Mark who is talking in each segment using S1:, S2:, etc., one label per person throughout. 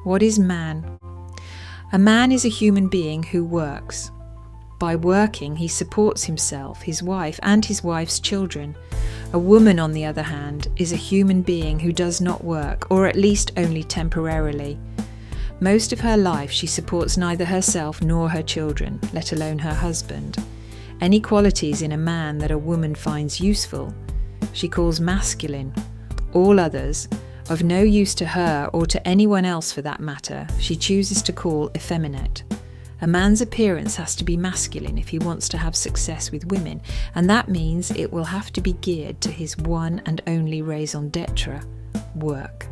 S1: What is man? A man is a human being who works. By working, he supports himself, his wife, and his wife's children. A woman, on the other hand, is a human being who does not work, or at least only temporarily. Most of her life she supports neither herself nor her children, let alone her husband. Any qualities in a man that a woman finds useful, she calls masculine. All others, of no use to her or to anyone else for that matter, she chooses to call effeminate. A man's appearance has to be masculine if he wants to have success with women, and that means it will have to be geared to his one and only raison d'etre, work.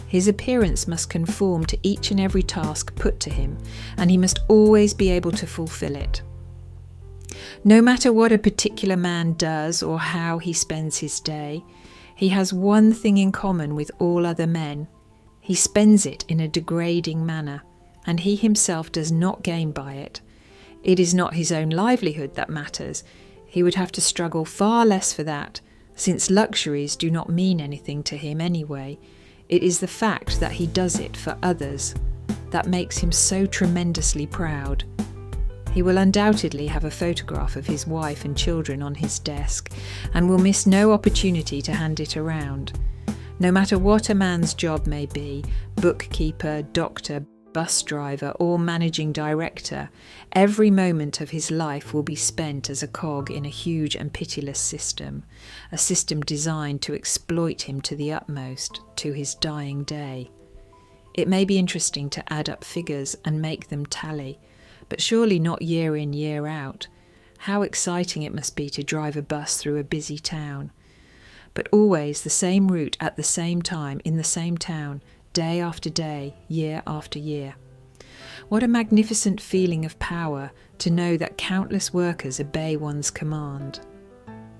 S1: His appearance must conform to each and every task put to him, and he must always be able to fulfill it. No matter what a particular man does or how he spends his day, he has one thing in common with all other men. He spends it in a degrading manner, and he himself does not gain by it. It is not his own livelihood that matters. He would have to struggle far less for that, since luxuries do not mean anything to him anyway. It is the fact that he does it for others that makes him so tremendously proud. He will undoubtedly have a photograph of his wife and children on his desk, and will miss no opportunity to hand it around. No matter what a man's job may be, bookkeeper, doctor, bus driver, or managing director, every moment of his life will be spent as a cog in a huge and pitiless system, a system designed to exploit him to the utmost, to his dying day. It may be interesting to add up figures and make them tally, but surely not year in, year out. How exciting it must be to drive a bus through a busy town. But always the same route at the same time in the same town, day after day, year after year. What a magnificent feeling of power to know that countless workers obey one's command.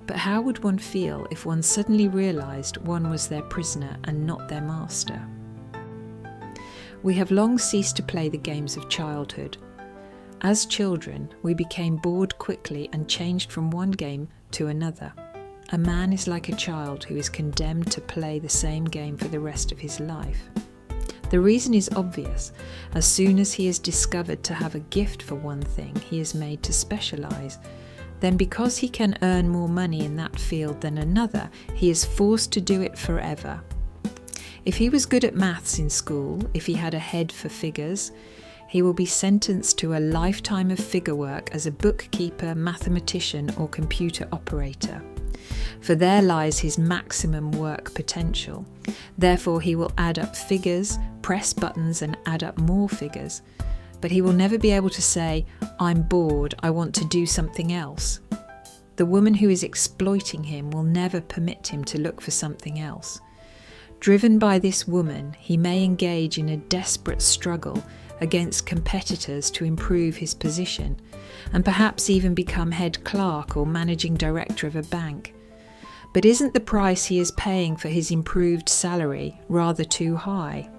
S1: But how would one feel if one suddenly realised one was their prisoner and not their master? We have long ceased to play the games of childhood. As children, we became bored quickly and changed from one game to another. A man is like a child who is condemned to play the same game for the rest of his life. The reason is obvious. As soon as he is discovered to have a gift for one thing, he is made to specialise. Then because he can earn more money in that field than another, he is forced to do it forever. If he was good at maths in school, if he had a head for figures, he will be sentenced to a lifetime of figure work as a bookkeeper, mathematician, or computer operator. For there lies his maximum work potential. Therefore he will add up figures, press buttons and add up more figures. But he will never be able to say, "I'm bored, I want to do something else." The woman who is exploiting him will never permit him to look for something else. Driven by this woman, he may engage in a desperate struggle against competitors to improve his position, and perhaps even become head clerk or managing director of a bank. But isn't the price he is paying for his improved salary rather too high?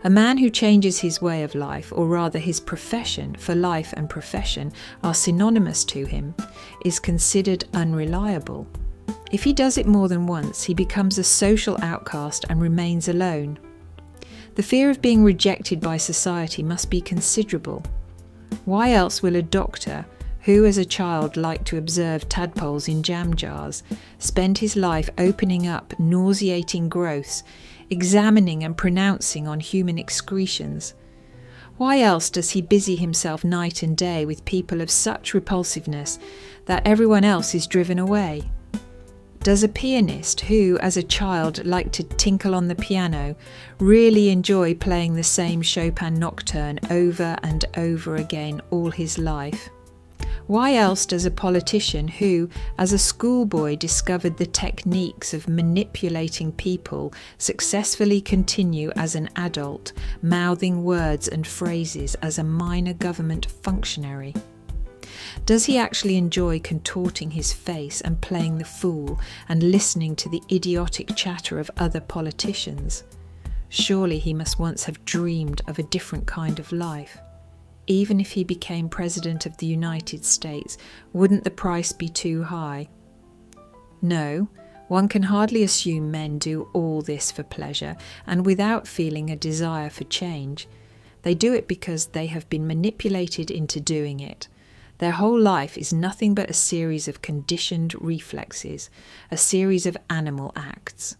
S1: A man who changes his way of life, or rather his profession, for life and profession are synonymous to him, is considered unreliable. If he does it more than once, he becomes a social outcast and remains alone. The fear of being rejected by society must be considerable. Why else will a doctor, who as a child liked to observe tadpoles in jam jars, spend his life opening up nauseating growths, examining and pronouncing on human excretions? Why else does he busy himself night and day with people of such repulsiveness that everyone else is driven away? Does a pianist who, as a child, liked to tinkle on the piano, really enjoy playing the same Chopin nocturne over and over again all his life? Why else does a politician who, as a schoolboy, discovered the techniques of manipulating people successfully continue as an adult, mouthing words and phrases as a minor government functionary? Does he actually enjoy contorting his face and playing the fool and listening to the idiotic chatter of other politicians? Surely he must once have dreamed of a different kind of life. Even if he became President of the United States, wouldn't the price be too high? No, One can hardly assume men do all this for pleasure and without feeling a desire for change. They do it because they have been manipulated into doing it. Their whole life is nothing but a series of conditioned reflexes, a series of animal acts.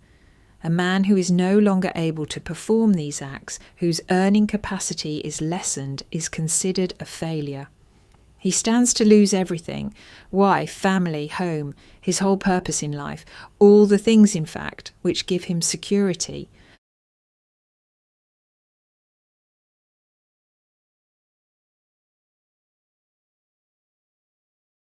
S1: A man who is no longer able to perform these acts, whose earning capacity is lessened, is considered a failure. He stands to lose everything: wife, family, home, his whole purpose in life, all the things, in fact, which give him security,